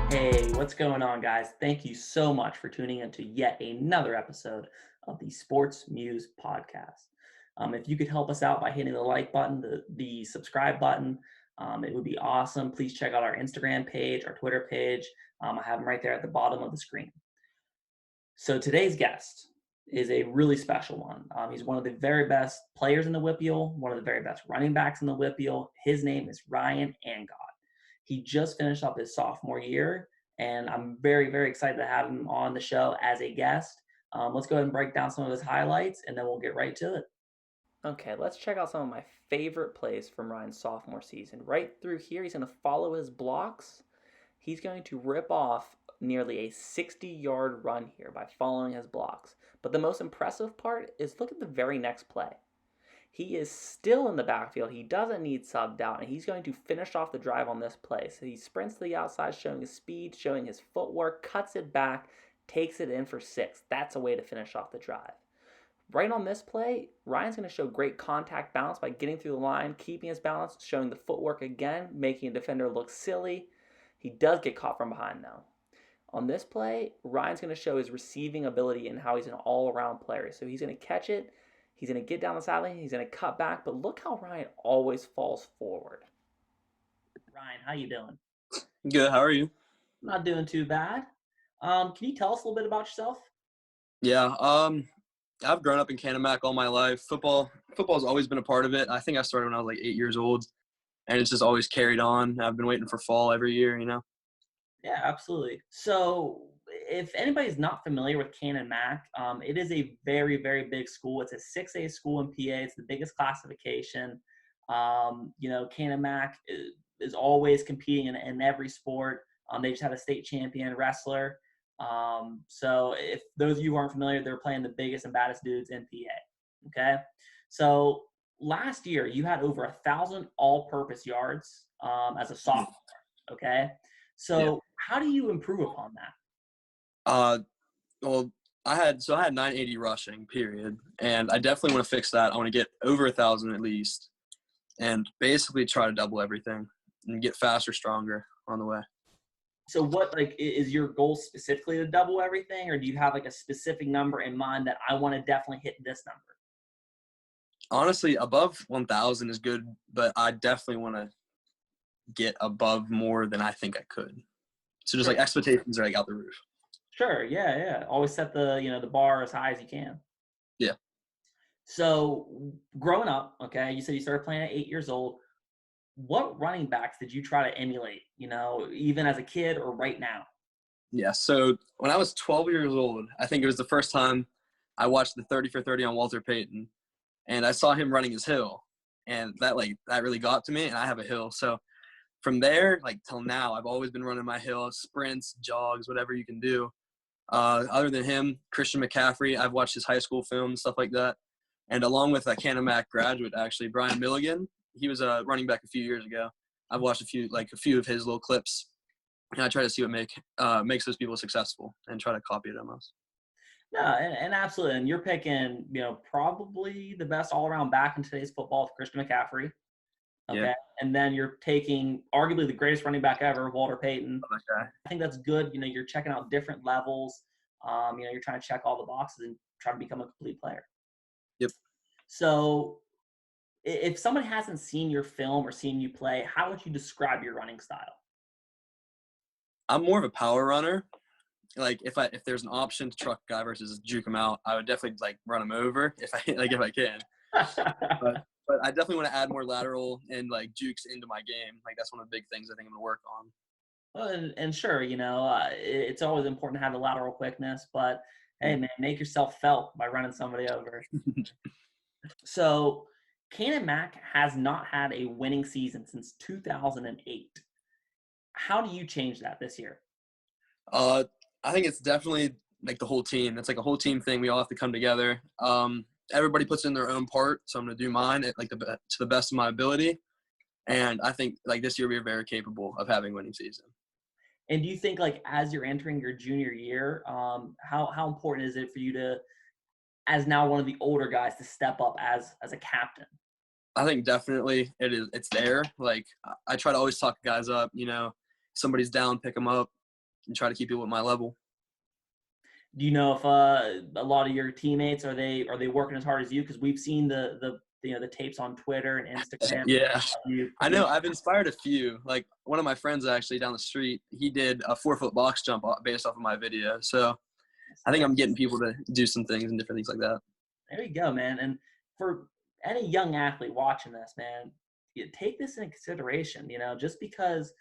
Hey, what's going on, guys? Thank you so much for tuning in to yet another episode of the Sports Muse podcast. If you could help us out by hitting the like button, the subscribe button, it would be awesome. Please check out our Instagram page, our Twitter page. I have them right there at the bottom of the screen. So today's guest is a really special one. He's one of the very best players in the WPIAL, one of the very best running backs in the WPIAL. His name is Ryan Angott. He just finished up his sophomore year, and I'm very, very excited to have him on the show as a guest. Let's go ahead and break down some of his highlights, and then we'll get right to it. Okay, let's check out some of my favorite plays from Ryan's sophomore season. Right through here, he's going to follow his blocks. He's going to rip off nearly a 60-yard run here by following his blocks. But the most impressive part is look at the very next play. He is still in the backfield. He doesn't need subbed out, and he's going to finish off the drive on this play. So he sprints to the outside, showing his speed, showing his footwork, cuts it back, takes it in for 6. That's a way to finish off the drive. Right on this play, Ryan's going to show great contact balance by getting through the line, keeping his balance, showing the footwork again, making a defender look silly. He does get caught from behind, though. On this play, Ryan's going to show his receiving ability and how he's an all-around player. So he's going to catch it. He's going to get down the sideline. He's going to cut back. But look how Ryan always falls forward. Ryan, how you doing? Good. How are you? Not doing too bad. Can you tell us a little bit about yourself? Yeah. I've grown up in Canon Mac all my life. Football's always been a part of it. I think I started when I was like 8 years old, and it's just always carried on. I've been waiting for fall every year, Yeah, absolutely. So if anybody's not familiar with Canon Mac, it is a very, very big school. It's a 6A school in PA. It's the biggest classification. Canon Mac is always competing in every sport. They just had a state champion wrestler. So if those of you who aren't familiar, they're playing the biggest and baddest dudes in PA. Okay. So last year you had over 1,000 all-purpose yards as a sophomore. Okay. So how do you improve upon that? Well, I had 980 rushing, period, and I definitely want to fix that. I want to get over 1,000 at least, and basically try to double everything and get faster, stronger on the way. So what, is your goal specifically to double everything, or do you have a specific number in mind that I want to definitely hit this number? Honestly, above 1,000 is good, but I definitely want to get above more than I think I could. So just expectations are out the roof. Sure. Yeah. Always set the bar as high as you can. Yeah. So growing up, okay, you said you started playing at 8 years old. What running backs did you try to emulate, even as a kid or right now? Yeah. So when I was 12 years old, I think it was the first time I watched the 30 for 30 on Walter Payton, and I saw him running his hill, and that really got to me, and I have a hill. So from there, till now, I've always been running my hill, sprints, jogs, whatever you can do. Other than him, Christian McCaffrey, I've watched his high school film, stuff like that. And along with a Canon Mac graduate, actually, Brian Milligan, he was a running back a few years ago. I've watched a few of his little clips, and I try to see what makes those people successful and try to copy it almost. No, and absolutely. And you're picking, probably the best all-around back in today's football, Christian McCaffrey. Okay. Yeah. And then you're taking arguably the greatest running back ever, Walter Payton. Okay. I think that's good. You're checking out different levels. You're trying to check all the boxes and try to become a complete player. Yep. So if someone hasn't seen your film or seen you play, how would you describe your running style? I'm more of a power runner. If there's an option to truck a guy versus juke him out, I would definitely run him over if I can. But I definitely want to add more lateral and jukes into my game. That's one of the big things I think I'm going to work on. Well, and sure, it's always important to have the lateral quickness, but hey, man, make yourself felt by running somebody over. So Canon Mac has not had a winning season since 2008. How do you change that this year? I think it's definitely the whole team. It's a whole team thing. We all have to come together. Everybody puts in their own part, so I'm going to do mine to the best of my ability. And I think this year we are very capable of having a winning season. And do you think as you're entering your junior year, how important is it for you to, as now one of the older guys, to step up as a captain? I think definitely it's there. Like I try to always talk guys up, you know, somebody's down, pick them up and try to keep people at my level. Do you know if a lot of your teammates are they working as hard as you? Because we've seen the tapes on Twitter and Instagram. Yeah. You I know, know I've inspired a few. Like one of my friends actually down the street, he did a 4-foot box jump based off of my video. So I think I'm getting people to do some things and different things like that. there you go, man. And for any young athlete watching this, man, you take this into consideration. Just because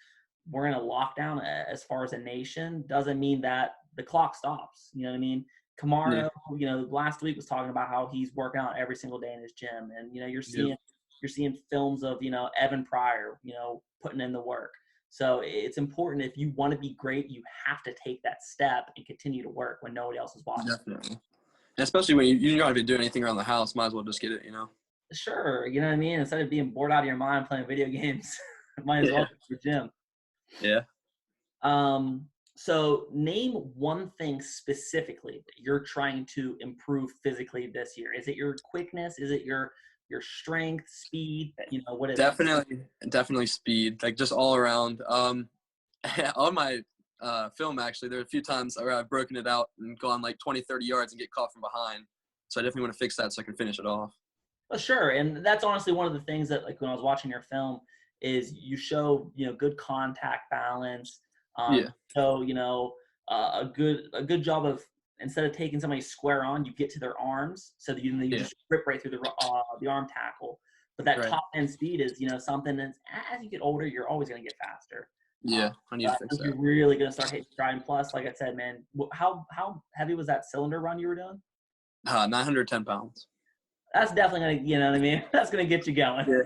we're in a lockdown as far as a nation doesn't mean that the clock stops. You know what I mean? Yeah. Kamaro, last week was talking about how he's working out every single day in his gym, and Yeah. you're seeing films of Evan Pryor, putting in the work. So it's important, if you want to be great, you have to take that step and continue to work when nobody else is watching. Definitely. And especially when you don't have to do anything around the house, might as well just get it, you know? Sure, you know what I mean? Instead of being bored out of your mind playing video games, might as well Yeah. go to the gym. Yeah. So name one thing specifically that you're trying to improve physically this year. Is it your quickness? Is it your strength, speed? What is it? Definitely speed, like just all around. On my film, actually, there are a few times where I've broken it out and gone like 20, 30 yards and get caught from behind. So I definitely want to fix that so I can finish it off. Well, sure, and that's honestly one of the things that, like, when I was watching your film, is you show good contact balance. Yeah. So a good job of, instead of taking somebody square on, you get to their arms so that you Yeah. just rip right through the arm tackle. But that Right. top end speed is something that, as you get older, you're always going to get faster. Yeah. I need to I fix think you're that. really going to start hitting stride. And plus, like I said, man, how heavy was that cylinder run you were doing? 910 pounds. That's definitely going to, what I mean? That's going to get you going. Yeah.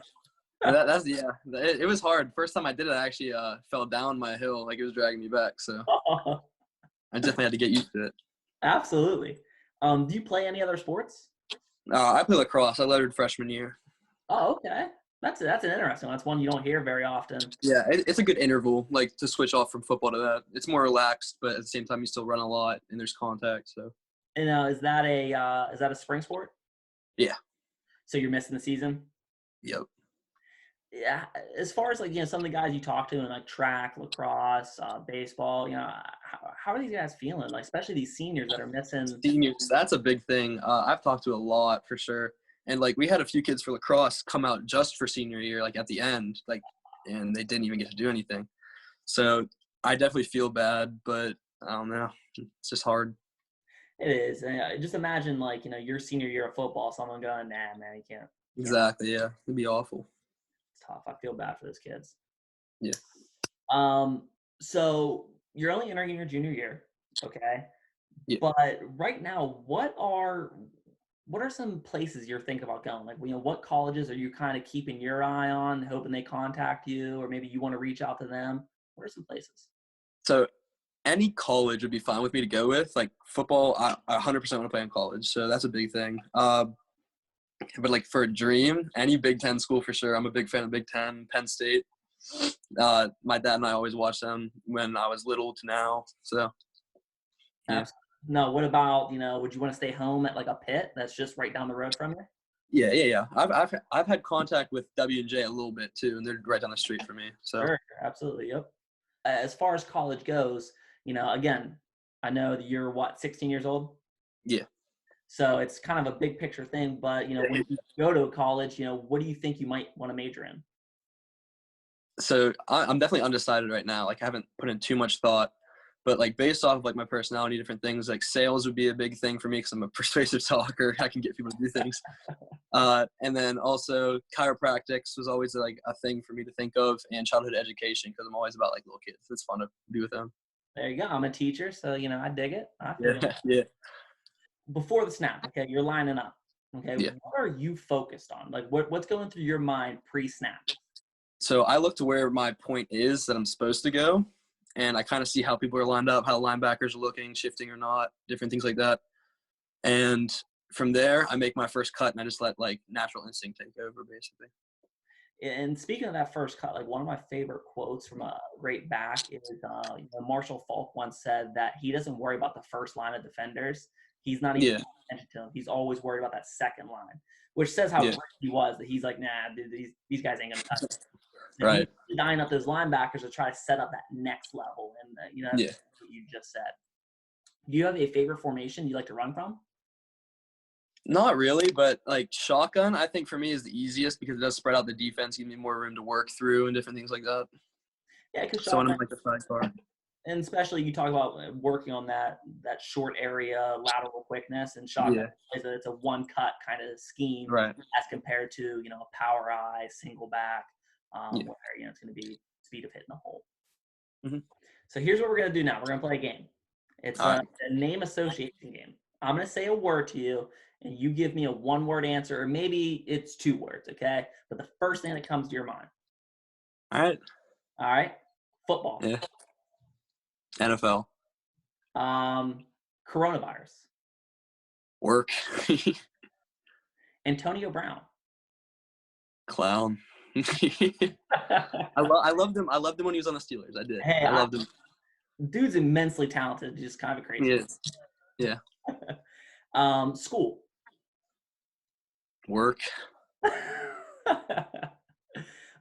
It was hard. First time I did it, I actually fell down my hill, like it was dragging me back. So I definitely had to get used to it. Absolutely. Do you play any other sports? I play lacrosse. I lettered freshman year. Oh, okay. That's an interesting one. That's one you don't hear very often. Yeah, it's a good interval, like to switch off from football to that. It's more relaxed, but at the same time, you still run a lot and there's contact. So And is that a spring sport? yeah, So you're missing the season? yep. Yeah. As far as, like, some of the guys you talk to in, like, track, lacrosse, baseball, how are these guys feeling? Like, especially these seniors that are missing. Seniors, that's a big thing. I've talked to a lot for sure, and like we had a few kids for lacrosse come out just for senior year, like at the end, like, and they didn't even get to do anything. So I definitely feel bad, but I don't know. It's just hard. It is. And just imagine, like, your senior year of football, someone going, nah, man, you can't. Exactly. Yeah, it'd be awful. It's tough. I feel bad for those kids. Yeah. So you're only entering your junior year, okay? Yeah. But right now, what are some places you're thinking about going? Like, what colleges are you kind of keeping your eye on, hoping they contact you, or maybe you want to reach out to them? What are some places? So any college would be fine with me to go with. Like football, I 100% want to play in college, so that's a big thing. But like for a dream, any Big Ten school for sure. I'm a big fan of Big Ten, Penn State. My dad and I always watched them when I was little to now. So yeah. No, what about, would you want to stay home at, like, a Pitt that's just right down the road from you? Yeah. I've had contact with W&J a little bit too, and they're right down the street from me. So Sure, absolutely, yep. As far as college goes, again, I know that you're, 16 years old? yeah. So it's kind of a big picture thing, but, when you go to a college, what do you think you might want to major in? So I'm definitely undecided right now. Like I haven't put in too much thought, but like based off of like my personality, different things, like sales would be a big thing for me because I'm a persuasive talker. I can get people to do things. And then also chiropractics was always like a thing for me to think of, and childhood education because I'm always about like little kids. It's fun to be with them. There you go. I'm a teacher, so, I dig it. I feel it. Yeah. Before the snap, okay, you're lining up. Okay, Yeah. what are you focused on? Like, what's going through your mind pre-snap? So I look to where my point is that I'm supposed to go, and I kind of see how people are lined up, how linebackers are looking, shifting or not, different things like that. And from there, I make my first cut, and I just let like natural instinct take over, basically. And speaking of that first cut, like, one of my favorite quotes from a great back is, Marshall Falk once said that he doesn't worry about the first line of defenders. He's not even Yeah. paying attention to him. He's always worried about that second line, which says how great he was, that he's like, nah, dude, these guys ain't going to touch it. So Right. he's dying up those linebackers to try to set up that next level. And, that's what you just said. Do you have a favorite formation you like to run from? Not really, but like shotgun, I think for me is the easiest because it does spread out the defense, give me more room to work through and different things like that. Yeah, because So when shotgun, I'm like the sidecar. and especially you talk about working on that short area, lateral quickness, and shotgun it's a one cut kind of scheme, Right. as compared to a power eye, single back, where it's going to be speed of hitting the hole. Mm-hmm. So here's what we're going to do now. We're going to play a game. It's a name association game. I'm going to say a word to you, and you give me a one-word answer, or maybe it's 2 words, okay? But the first thing that comes to your mind. All right. All right? Football. Yeah. NFL. Coronavirus. Work. Antonio Brown. Clown. I loved him. I loved him when he was on the Steelers. I did. Hey, I loved him. Dude's immensely talented. Just kind of a crazy. Yeah. School. Work.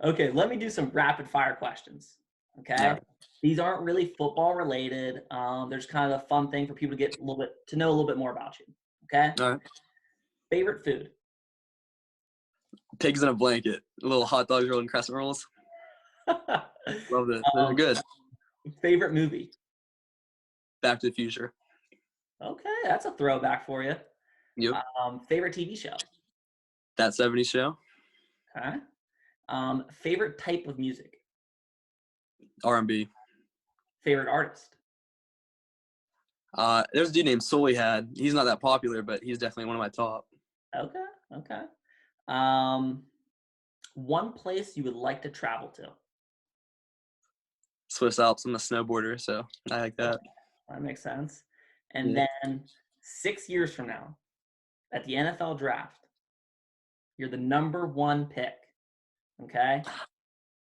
Okay, let me do some rapid fire questions. Okay, Yeah. These aren't really football related. There's kind of a fun thing for people to get to know a little bit more about you. Okay. All right. Favorite food. Pigs in a blanket. Little hot dogs rolled in crescent rolls. Loved it. They're good. Favorite movie. Back to the Future. Okay, that's a throwback for you. Yep. Favorite TV show. That 70s Show. Okay. Favorite type of music. R&B. Favorite artist. There's a dude named Sully Had. He's not that popular, but he's definitely one of my top. Okay. One place you would like to travel to. Swiss Alps. I'm a snowboarder, so I like that. That makes sense. And then 6 years from now, at the NFL draft, you're the number 1 pick. Okay.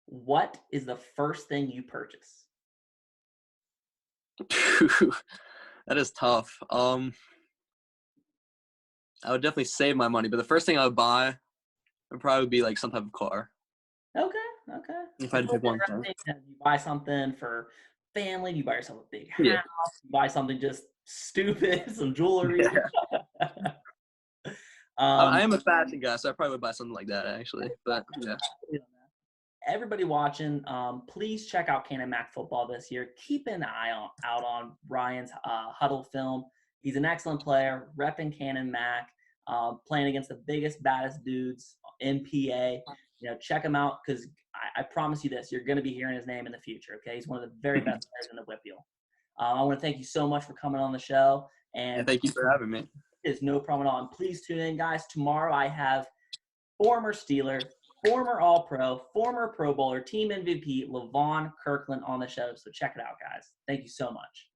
What is the first thing you purchase? That is tough. I would definitely save my money, but the first thing I would buy would probably be like some type of car. Okay. If I had to pick one thing. You buy something for family, you buy yourself a big house, Yeah. you buy something just stupid, some jewelry. Yeah. I am a fashion guy, so I probably would buy something like that actually. But yeah. Everybody watching, please check out Canon Mac football this year. Keep an eye out on Ryan's huddle film. He's an excellent player, repping Canon Mac, playing against the biggest, baddest dudes in PA. Check him out, because I promise you this, you're going to be hearing his name in the future. Okay, he's one of the very best players in the WPIAL. I want to thank you so much for coming on the show, and thank you for having me. It's no problem at all. And please tune in, guys. Tomorrow I have former Steeler, former All-Pro, former Pro Bowler, team MVP, LaVon Kirkland on the show. So check it out, guys. Thank you so much.